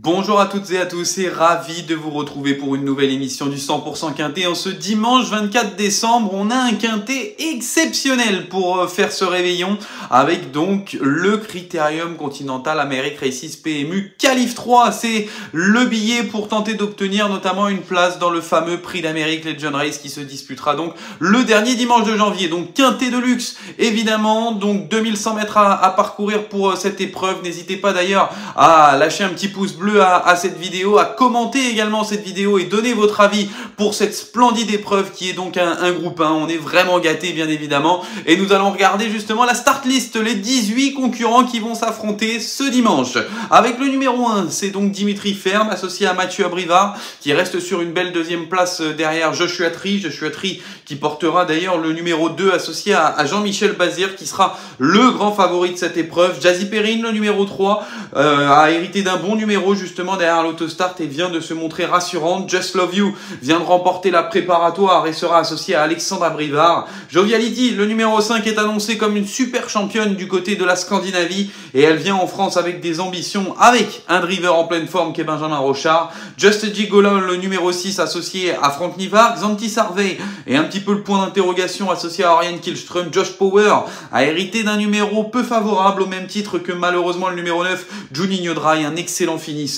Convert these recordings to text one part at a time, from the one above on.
Bonjour à toutes et à tous et ravi de vous retrouver pour une nouvelle émission du 100% Quintet. En ce dimanche 24 décembre, on a un Quintet exceptionnel pour faire ce réveillon avec donc le Critérium Continental America Races PMU Qualif 3. C'est le billet pour tenter d'obtenir notamment une place dans le fameux Prix d'Amérique Legend Race qui se disputera donc le dernier dimanche de janvier. Donc Quintet de luxe évidemment, donc 2100 mètres à parcourir pour cette épreuve. N'hésitez pas d'ailleurs à lâcher un petit pouce bleu à cette vidéo, à commenter également cette vidéo et donner votre avis pour cette splendide épreuve qui est donc un groupe 1. On est vraiment gâtés bien évidemment et nous allons regarder justement la start list, les 18 concurrents qui vont s'affronter ce dimanche. Avec le numéro 1, c'est donc Dimitri Ferme associé à Mathieu Abrivard qui reste sur une belle deuxième place derrière Joshua Tree qui portera d'ailleurs le numéro 2 associé à Jean-Michel Bazir qui sera le grand favori de cette épreuve. Jazzy Perrine, le numéro 3, a hérité d'un bon numéro justement derrière l'autostart et vient de se montrer rassurante. Just Love You vient de remporter la préparatoire et sera associé à Alexandre Abrivard. Joviality, le numéro 5, est annoncé comme une super championne du côté de la Scandinavie et elle vient en France avec des ambitions avec un driver en pleine forme qui est Benjamin Rochard. Just Gigolo, le numéro 6, associé à Franck Nivard. Xanthi Sarvey et un petit peu le point d'interrogation associé à Oriane Kihlström. Josh Power a hérité d'un numéro peu favorable au même titre que malheureusement le numéro 9, Juninho Dry, un excellent finisseur.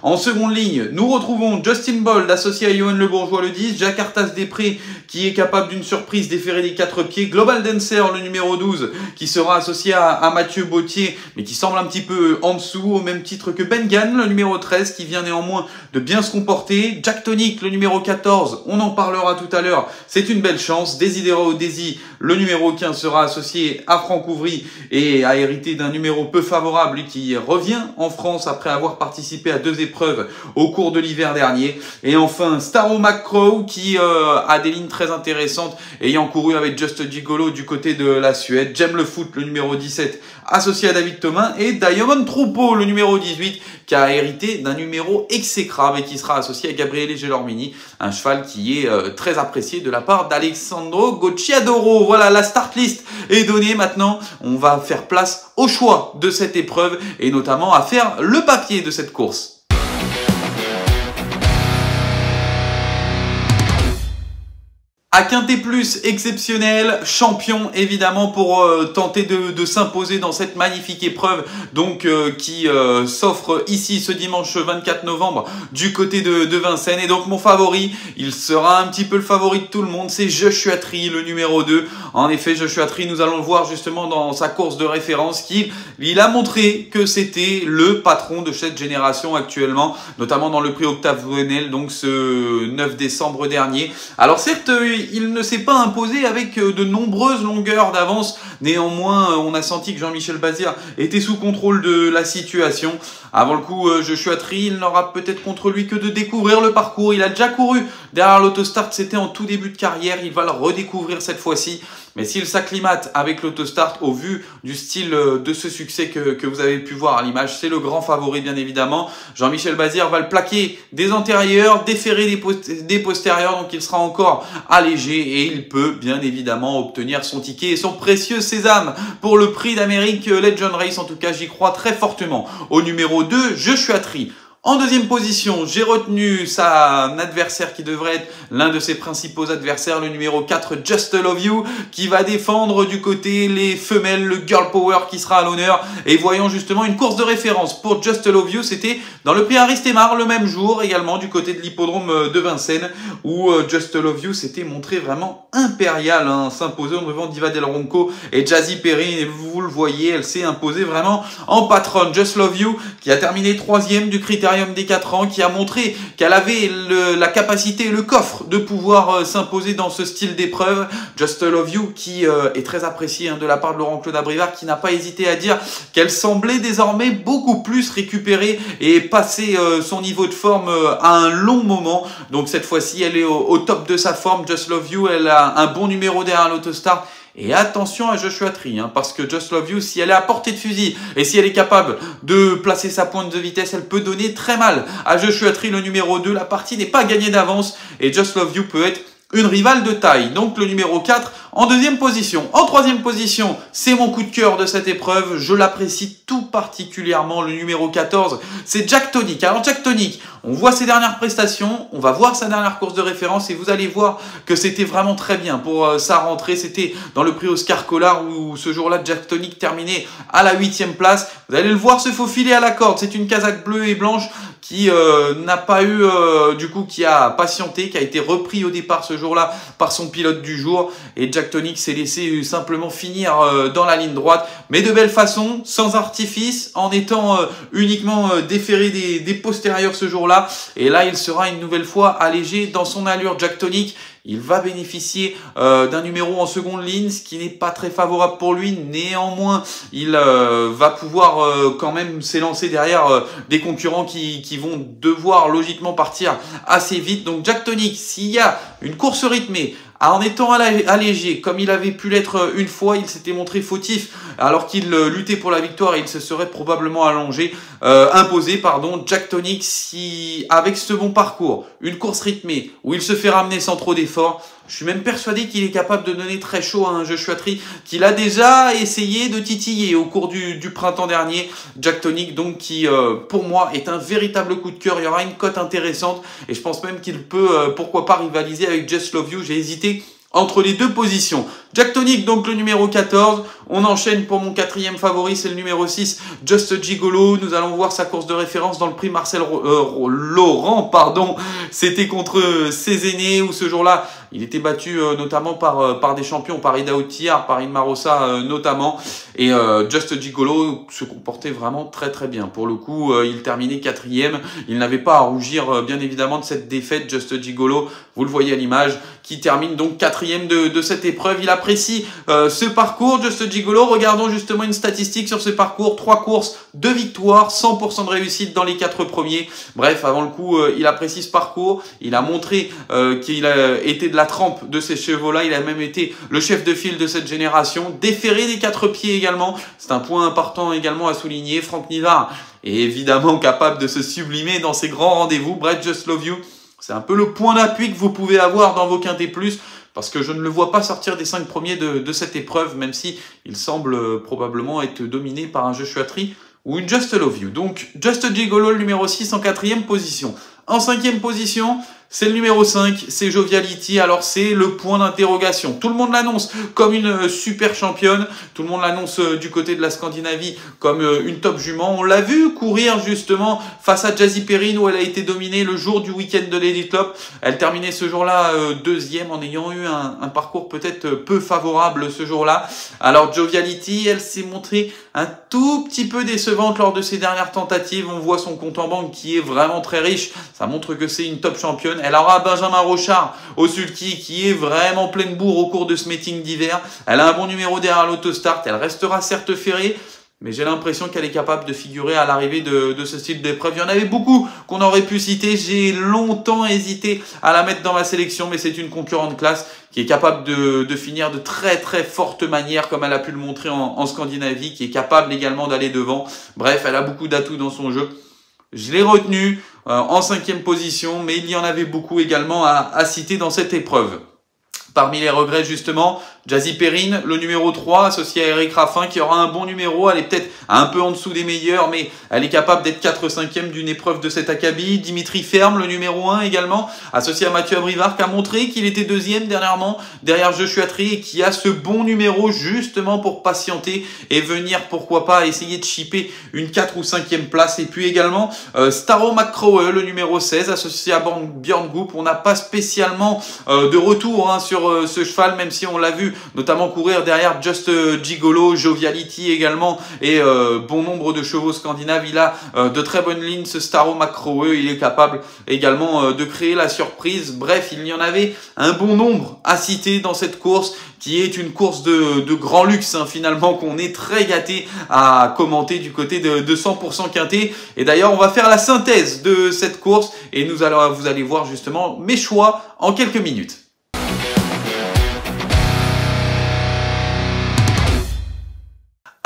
En seconde ligne, nous retrouvons Justin Bold associé à Johan Le Bourgeois le 10, Jacques Artas-Després qui est capable d'une surprise déférée des 4 pieds, Global Dancer le numéro 12 qui sera associé à Mathieu Bautier mais qui semble un petit peu en dessous au même titre que Ben Gann le numéro 13 qui vient néanmoins de bien se comporter, Jack Tonic le numéro 14, on en parlera tout à l'heure, c'est une belle chance, Desidero Desi le numéro 15 sera associé à Franck Ouvry et a hérité d'un numéro peu favorable qui revient en France après avoir participé à 2 épreuves au cours de l'hiver dernier. Et enfin Starro McCrow qui a des lignes très intéressantes ayant couru avec Just Gigolo du côté de la Suède, Jem Le Foot le numéro 17 associé à David Thomas et Diamond Troupeau le numéro 18 qui a hérité d'un numéro exécrable et qui sera associé à Gabriele Gelormini, un cheval qui est très apprécié de la part d'Alessandro Gocciadoro. Voilà, la start list est donnée. Maintenant, on va faire place au choix de cette épreuve et notamment à faire le papier de cette course. À Quintet Plus exceptionnel, champion évidemment pour tenter de s'imposer dans cette magnifique épreuve donc qui s'offre ici ce dimanche 24 novembre du côté de Vincennes. Et donc mon favori, il sera un petit peu le favori de tout le monde, c'est Joshua Tree, le numéro 2. En effet, Joshua Tree, nous allons le voir justement dans sa course de référence il a montré que c'était le patron de cette génération actuellement, notamment dans le prix Octave Venel, donc ce 9 décembre dernier. Alors certes, il ne s'est pas imposé avec de nombreuses longueurs d'avance. Néanmoins, on a senti que Jean-Michel Bazir était sous contrôle de la situation. Avant le coup, Joshua Tree, il n'aura peut-être contre lui que de découvrir le parcours. Il a déjà couru derrière l'autostart, c'était en tout début de carrière. Il va le redécouvrir cette fois-ci. Mais s'il s'acclimate avec l'autostart, au vu du style de ce succès que vous avez pu voir à l'image, c'est le grand favori bien évidemment. Jean-Michel Bazir va le plaquer des antérieurs, déférer des postérieurs, donc il sera encore allégé et il peut bien évidemment obtenir son ticket et son précieux sésame pour le prix d'Amérique Legend Race. En tout cas, j'y crois très fortement. Au numéro 2, Joshua Tree. En deuxième position, j'ai retenu son adversaire qui devrait être l'un de ses principaux adversaires, le numéro 4, Just Love You, qui va défendre du côté les femelles, le Girl Power qui sera à l'honneur. Et voyons justement une course de référence pour Just Love You, c'était dans le prix Aristemar le même jour, également du côté de l'hippodrome de Vincennes, où Just Love You s'était montré vraiment impérial, s'imposant devant Diva Del Ronco et Jazzy Perrine. Et vous le voyez, elle s'est imposée vraiment en patronne. Just Love You, qui a terminé 3e du Critérium des 4 ans, qui a montré qu'elle avait la capacité et le coffre de pouvoir s'imposer dans ce style d'épreuve. Just Love You qui est très apprécié de la part de Laurent-Claude Abrivard, qui n'a pas hésité à dire qu'elle semblait désormais beaucoup plus récupérer et passer son niveau de forme à un long moment. Donc cette fois-ci, elle est au top de sa forme. Just Love You, elle a un bon numéro derrière l'autostart. Et attention à Joshua Tree, parce que Just Love You, si elle est à portée de fusil et si elle est capable de placer sa pointe de vitesse, elle peut donner très mal à Joshua Tree, le numéro 2. La partie n'est pas gagnée d'avance et Just Love You peut être une rivale de taille. Donc le numéro 4, en deuxième position. En troisième position, c'est mon coup de cœur de cette épreuve. Je l'apprécie tout particulièrement, le numéro 14. C'est Jack Tonic. Alors Jack Tonic, on voit ses dernières prestations, on va voir sa dernière course de référence et vous allez voir que c'était vraiment très bien pour sa rentrée. C'était dans le prix Oscar Collard où ce jour-là, Jack Tonic terminait à la 8e place. Vous allez le voir se faufiler à la corde. C'est une casaque bleue et blanche qui n'a pas eu, qui a patienté, qui a été repris au départ ce jour-là par son pilote du jour. Et Jack Tonic s'est laissé simplement finir dans la ligne droite, mais de belle façon, sans artifice, en étant uniquement déféré des postérieurs ce jour-là. Et là, il sera une nouvelle fois allégé dans son allure. Jack Tonic, il va bénéficier d'un numéro en seconde ligne, ce qui n'est pas très favorable pour lui. Néanmoins, il va pouvoir quand même s'élancer derrière des concurrents qui vont devoir logiquement partir assez vite. Donc Jack Tonic, s'il y a une course rythmée, en étant allégé, comme il avait pu l'être une fois, il s'était montré fautif alors qu'il luttait pour la victoire et il se serait probablement imposé. Jack Tonic, si avec ce bon parcours, une course rythmée où il se fait ramener sans trop d'efforts, je suis même persuadé qu'il est capable de donner très chaud à un Joshua Tree qu'il a déjà essayé de titiller au cours du printemps dernier. Jack Tonic, donc, qui pour moi est un véritable coup de cœur. Il y aura une cote intéressante et je pense même qu'il peut, pourquoi pas, rivaliser avec Just Love You. J'ai hésité entre les deux positions. Jack Tonic, donc le numéro 14. On enchaîne pour mon quatrième favori, c'est le numéro 6, Just Gigolo. Nous allons voir sa course de référence dans le prix Marcel Laurent, C'était contre ses aînés où ce jour-là, il était battu notamment par des champions, par Ida Otiar, par Inma Rosa notamment. Et Just Gigolo se comportait vraiment très très bien. Pour le coup, il terminait 4e. Il n'avait pas à rougir bien évidemment de cette défaite. Just Gigolo, vous le voyez à l'image, qui termine donc 4e de cette épreuve. Il apprécie ce parcours, Just Gigolo. Regardons justement une statistique sur ce parcours. 3 courses, 2 victoires, 100% de réussite dans les 4 premiers. Bref, avant le coup, il apprécie ce parcours. Il a montré qu'il a été de la trempe de ces chevaux-là. Il a même été le chef de file de cette génération. Déféré des 4 pieds également. C'est un point important également à souligner. Franck Nivard est évidemment capable de se sublimer dans ses grands rendez-vous. Bref, Just Love You, c'est un peu le point d'appui que vous pouvez avoir dans vos quintés plus. Parce que je ne le vois pas sortir des 5 premiers de cette épreuve, même si il semble probablement être dominé par un Joshua Tree ou une Just Love You. Donc, Just Gigolo, le numéro 6 en 4e position. En 5e position, c'est le numéro 5, c'est Joviality. Alors, c'est le point d'interrogation. Tout le monde l'annonce comme une super championne. Tout le monde l'annonce du côté de la Scandinavie comme une top jument. On l'a vu courir justement face à Jazzy Perrine où elle a été dominée le jour du week-end de l'Elite Club. Elle terminait ce jour-là 2e en ayant eu un parcours peut-être peu favorable ce jour-là. Alors, Joviality, elle s'est montrée un tout petit peu décevante lors de ses dernières tentatives. On voit son compte en banque qui est vraiment très riche. Ça montre que c'est une top championne. Elle aura Benjamin Rochard au sulky qui est vraiment pleine bourre au cours de ce meeting d'hiver. Elle a un bon numéro derrière l'autostart. Elle restera certes ferrée, mais j'ai l'impression qu'elle est capable de figurer à l'arrivée de ce style d'épreuve. Il y en avait beaucoup qu'on aurait pu citer. J'ai longtemps hésité à la mettre dans ma sélection, mais c'est une concurrente classe qui est capable de finir de très très forte manière, comme elle a pu le montrer en Scandinavie, qui est capable également d'aller devant. Bref, elle a beaucoup d'atouts dans son jeu. Je l'ai retenu en 5e position, mais il y en avait beaucoup également à citer dans cette épreuve. Parmi les regrets, justement, Jazzy Perrine, le numéro 3, associé à Eric Raffin, qui aura un bon numéro. Elle est peut-être un peu en dessous des meilleurs, mais elle est capable d'être 4/5e d'une épreuve de cet acabit. Dimitri Ferme, le numéro 1 également, associé à Mathieu Abrivard, qui a montré qu'il était 2e dernièrement, derrière Joshua Tree, et qui a ce bon numéro justement pour patienter et venir, pourquoi pas, essayer de chipper une 4 ou 5e place. Et puis également, Starro McCrowe, le numéro 16, associé à Björn Goop. On n'a pas spécialement de retour sur ce cheval, même si on l'a vu notamment courir derrière Just Gigolo, Joviality également, et bon nombre de chevaux scandinaves. Il a de très bonnes lignes, ce Starro McCrowe. Il est capable également de créer la surprise. Bref, il y en avait un bon nombre à citer dans cette course, qui est une course de grand luxe, finalement, qu'on est très gâté à commenter du côté de 100% quinté. Et d'ailleurs, on va faire la synthèse de cette course, et vous allez voir justement mes choix en quelques minutes.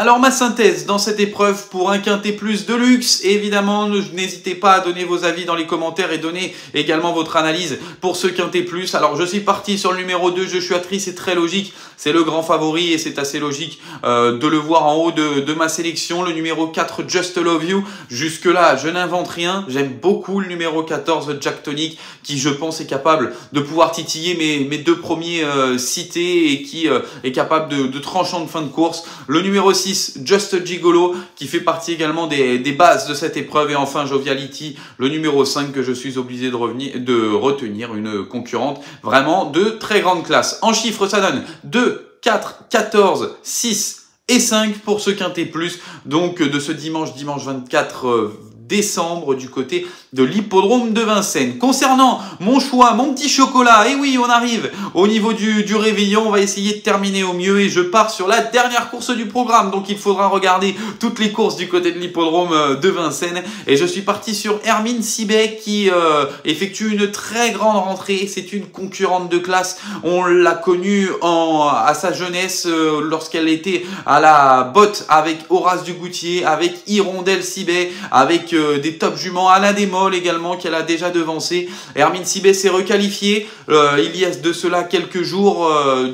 Alors ma synthèse dans cette épreuve pour un quintet plus de luxe, évidemment n'hésitez pas à donner vos avis dans les commentaires et donner également votre analyse pour ce quintet plus. Alors je suis parti sur le numéro 2, Joshua Tree, c'est très logique, c'est le grand favori et c'est assez logique de le voir en haut de ma sélection. Le numéro 4, Just Love You, jusque là je n'invente rien, j'aime beaucoup le numéro 14, Jack Tonic, qui je pense est capable de pouvoir titiller mes deux premiers cités et qui est capable de tranchant de fin de course. Le numéro 6, Just Gigolo, qui fait partie également des bases de cette épreuve. Et enfin Joviality, le numéro 5, que je suis obligé de retenir, une concurrente vraiment de très grande classe. En chiffres, ça donne 2, 4, 14, 6 et 5 pour ce quintet plus, donc de ce dimanche 24 décembre du côté de l'hippodrome de Vincennes. Concernant mon choix, mon petit chocolat, et oui, on arrive au niveau du réveillon, on va essayer de terminer au mieux et je pars sur la dernière course du programme, donc il faudra regarder toutes les courses du côté de l'hippodrome de Vincennes et je suis parti sur Hermine Sibet qui effectue une très grande rentrée. C'est une concurrente de classe, on l'a connue à sa jeunesse lorsqu'elle était à la botte avec Horace Dugoutier, avec Hirondelle Sibet, avec des top juments, Alain Desmolles également qu'elle a déjà devancé. Hermine Sibet s'est requalifiée il y a de cela quelques jours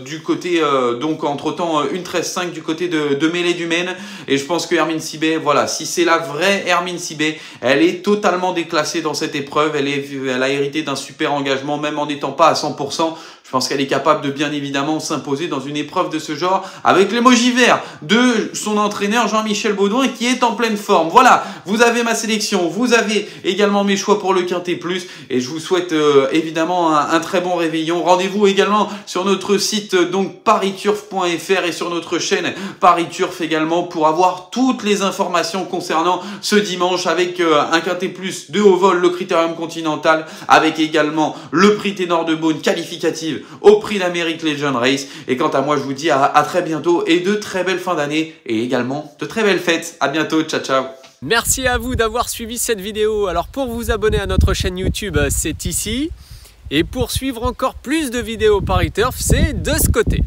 du côté donc entre temps une 13-5 du côté de Mêlée du Maine et je pense que Hermine Sibet, voilà, si c'est la vraie Hermine Sibet, elle est totalement déclassée dans cette épreuve. Elle a hérité d'un super engagement même en n'étant pas à 100%. Je pense qu'elle est capable de bien évidemment s'imposer dans une épreuve de ce genre avec l'émoji vert de son entraîneur Jean-Michel Baudouin qui est en pleine forme. Voilà, vous avez ma sélection, vous avez également mes choix pour le quintet plus et je vous souhaite évidemment un très bon réveillon. Rendez-vous également sur notre site donc pariturf.fr et sur notre chaîne Paris Turf également pour avoir toutes les informations concernant ce dimanche avec un quintet plus de haut vol, le Critérium Continental, avec également le prix Ténor de Beaune qualificative au prix d'Amérique Legend Race. Et quant à moi, je vous dis à très bientôt et de très belles fins d'année et également de très belles fêtes. À bientôt, ciao ciao. Merci à vous d'avoir suivi cette vidéo. Alors pour vous abonner à notre chaîne YouTube, c'est ici. Et pour suivre encore plus de vidéos Paris Turf, c'est de ce côté.